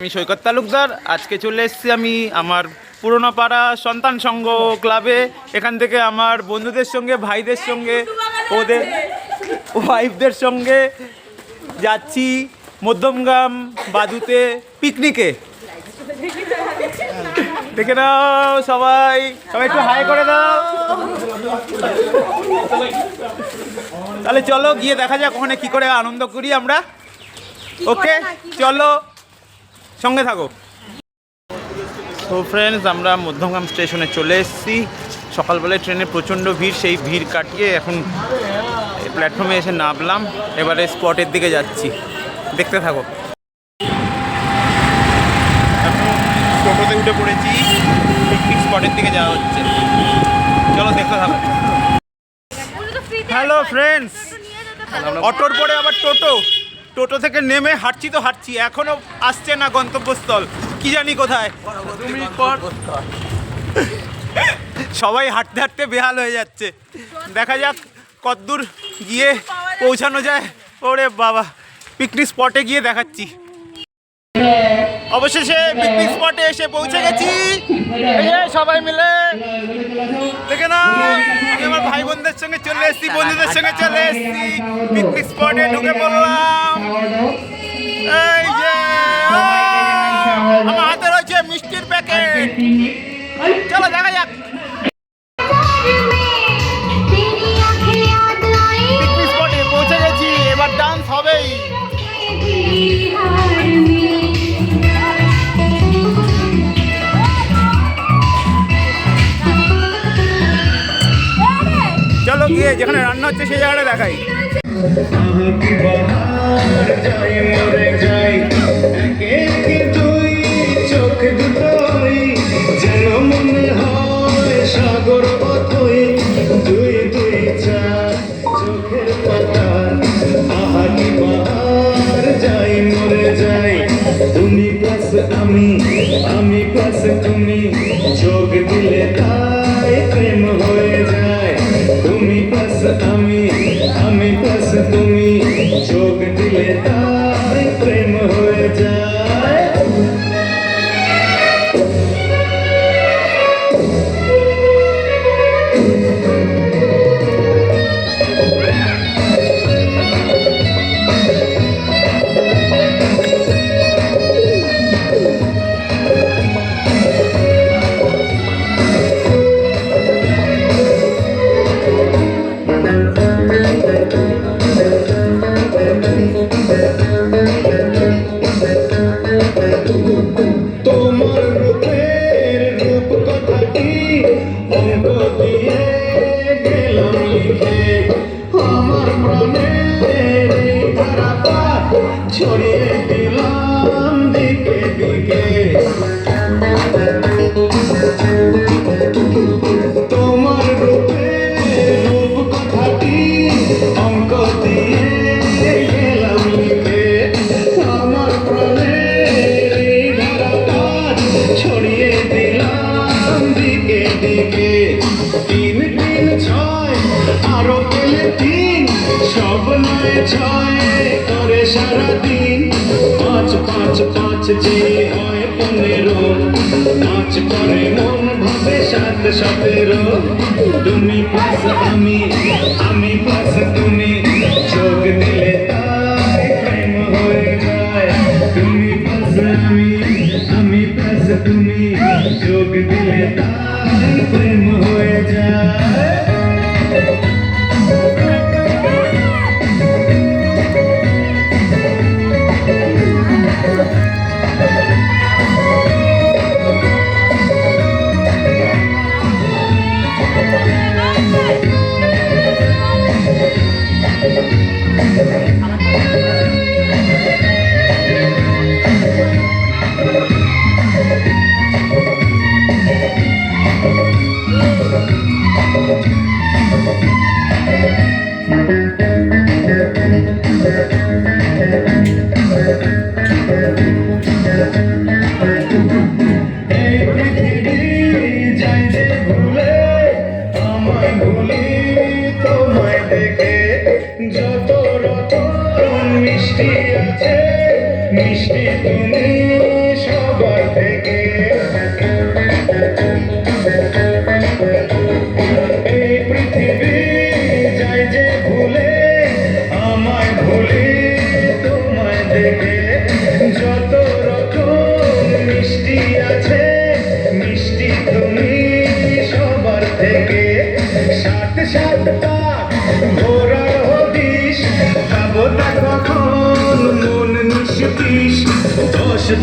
আমি সৈকত তালুকদার। আজকে চলে এসেছি আমি আমার পুরনো পাড়া সন্তান সংঘ ক্লাবে। এখান থেকে আমার বন্ধুদের সঙ্গে, ভাইদের সঙ্গে, ওদের ওয়াইফদের সঙ্গে যাচ্ছি মধ্যমগ্রাম বাদুতে পিকনিকে। দেখে নাও সবাই, সবাই একটু হাই করে দাও। তাহলে চলো গিয়ে দেখা যাক ওখানে কী করে আনন্দ করি আমরা। ওকে চলো, সঙ্গে থাকো। তো ফ্রেন্ডস, আমরা মধ্যমগ্রাম স্টেশনে চলে এসেছি। সকালবেলায় ট্রেনে প্রচণ্ড ভিড়, সেই ভিড় কাটিয়ে এখন প্ল্যাটফর্মে এসে নামলাম। এবারে স্পটের দিকে যাচ্ছি, দেখতে থাকো। এখন টোটোতে উঠে পড়েছি, পিকনিক স্পটের দিকে যাওয়া হচ্ছে। চলো দেখতে থাকো। হ্যালো ফ্রেন্ডস, অটোর পরে আবার টোটো থেকে নেমে হাঁটছি তো হাঁটছি, এখনো আসছে না গন্তব্যস্থল, কি জানি কোথায়। 2 মিনিট পর সবাই হাঁটতে হাঁটতে বেহাল হয়ে যাচ্ছে। দেখা যাক কতদূর গিয়ে পৌঁছানো যায়। ওরে বাবা, পিকনিক স্পটে গিয়ে দেখাচ্ছি। অবশেষে পিকনিক স্পটে এসে পৌঁছে গেছি সবাই মিলে। দেখে না, আমি আমার ভাই বোনদের সঙ্গে চলে এসেছি, বন্ধুদের সঙ্গে চলে এসেছি। পিকনিক স্পটে ঢুকে পড়লাম। এই যে আমার হাতে রয়েছে মিষ্টির প্যাকেট, চলো দেখা যাক। পিকনিক স্পটে পৌঁছে গেছি, এবার ডান্স হবেই। চলো গিয়ে যেখানে রান্না হচ্ছে সেই জায়গাটা দেখাই। সাগর পথই দুই দুই চার চোখের পাতা, আহা কি বাহার যাই মরে যাই। তুমি প্লাস আমি প্লাস তুমি, যোগ দিলে তাই প্রেম হয়ে যায়। তুমি প্লাস আমি প্লাস তুমি, যোগ দিলে তাই প্রেম হয়ে যায়। তোমার রূপের রূপ কথাটি অঙ্ক দিয়ে গেলাম লিখে, আমার প্রাণের ধারাটা ছড়িয়ে দিলাম দিকে দিকে। তোমার রূপের রূপ কথাটি অঙ্ক দিয়ে গেলাম লিখে, আমার প্রাণের ছড়িয়ে দিলাম দিকে দিকে। 3 3 6 আরো পেলে 3, সব নয় 6 করে সারাদিন। 5 5 5 যে হয় 15, 5 করে মন ভাবে 7 17। তুমি প্লাস আমি প্লাস তুমি, যোগ দিলে তাই প্রেম হয়ে যায়। তুমি প্লাস আমি প্লাস তুমি, যোগ দিলে তাই প্রেম হয়ে যায়।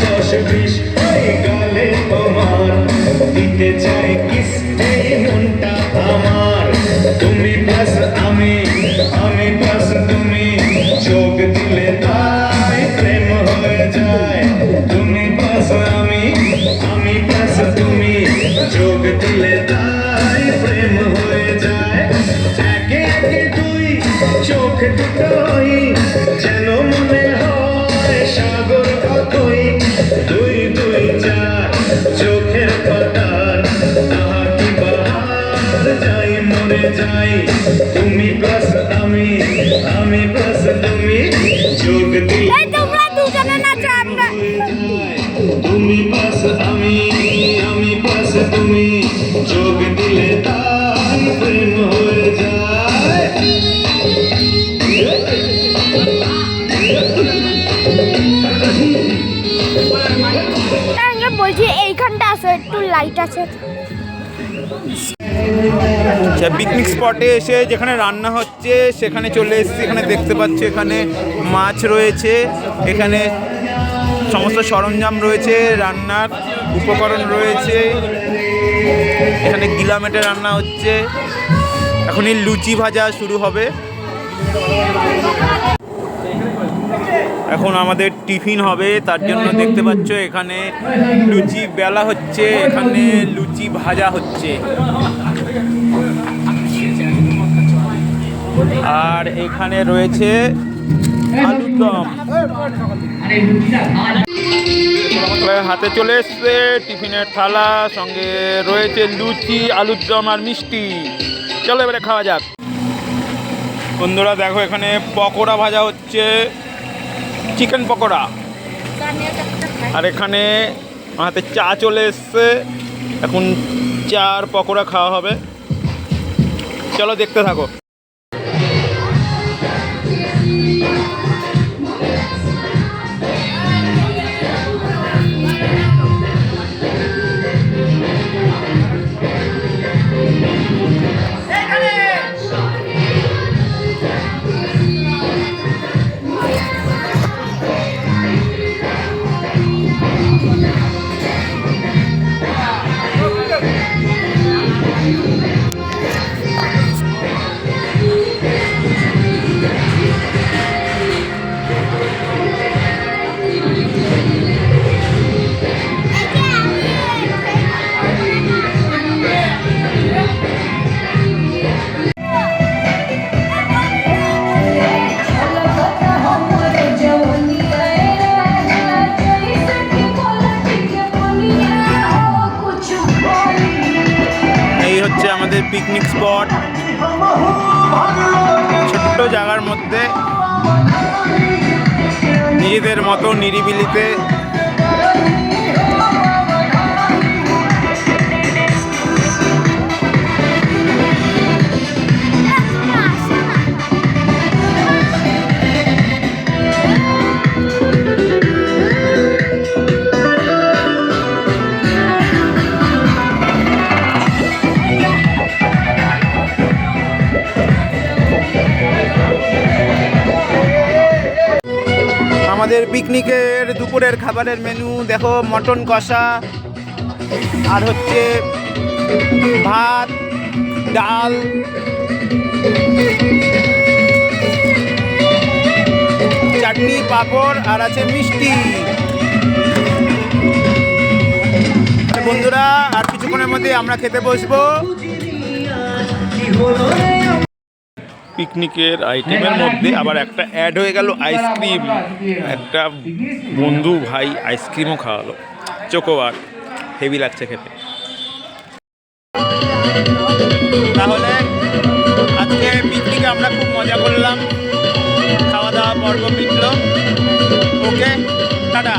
10-20 ওই গালে তোমার দিতে চাই কিস এই মনটা আমার তুমি প্লাস আমি প্লাস তুমি চোখ দিলে তাই প্রেম হয়ে যায় তুমি প্লাস আমি প্লাস তুমি চোখ দিলে তাই প্রেম হয়ে যায় একে একে দুই চোখ দুটোই যেন মনে হয় সাগর কতই দুই দুই চার চোখের পাতার তাহা কি বাহার যাই মরে যাই তুমি প্লাস আমি প্লাস তুমি চোখ দিলে তোমরা দুজনে নাচো আমরা তুমি প্লাস আমি প্লাস তুমি চোখ দিলে তাই প্রেম হয়ে যায় আমি বলছি এইখানটা আসো একটু লাইট আছে পিকনিক স্পটে এসে যেখানে রান্না হচ্ছে সেখানে চলে এসেছি। এখানে দেখতে পাচ্ছ এখানে মাছ রয়েছে, এখানে সমস্ত সরঞ্জাম রয়েছে, রান্নার উপকরণ রয়েছে। এখানে গিলা মেটে রান্না হচ্ছে, এখনই লুচি ভাজা শুরু হবে। এখন আমাদের টিফিন হবে, তার জন্য দেখতে পাচ্ছ এখানে লুচি বেলা হচ্ছে, এখানে লুচি ভাজা হচ্ছে। আর এখানে রয়েছে আলুর দম, হাতে চলে এসছে টিফিনের থালা, সঙ্গে রয়েছে লুচি, আলুর দম আর মিষ্টি। চলো এবারে খাওয়া যাক। বন্ধুরা দেখো এখানে পকোড়া ভাজা হচ্ছে, চিকেন পকোড়া। আর এখানে হাতে চা চলে এসছে, এখন চার পকোড়া খাওয়া হবে। চলো দেখতে থাকো। আমাদের পিকনিক স্পট, ছোট্ট জায়গার মধ্যে নিজেদের মতো নিরিবিলিতে আমাদের পিকনিকের দুপুরের খাবারের মেনু দেখো, মটন কষা, আর হচ্ছে ভাত, ডাল, চাটনি, পাঁপড়, আর আছে মিষ্টি। বন্ধুরা আর কিছুক্ষণের মধ্যে আমরা খেতে বসবো। পিকনিকের আইটেমের মধ্যে আবার একটা অ্যাড হয়ে গেল আইসক্রিম। একটা বন্ধু ভাই আইসক্রিমও খাওয়ালো, চোকোবার, হেভি লাগছে খেতে। তাহলে আজকে পিকনিকে আমরা খুব মজা করলাম, খাওয়া দাওয়া পর্ব মিটল। ওকে, টাটা।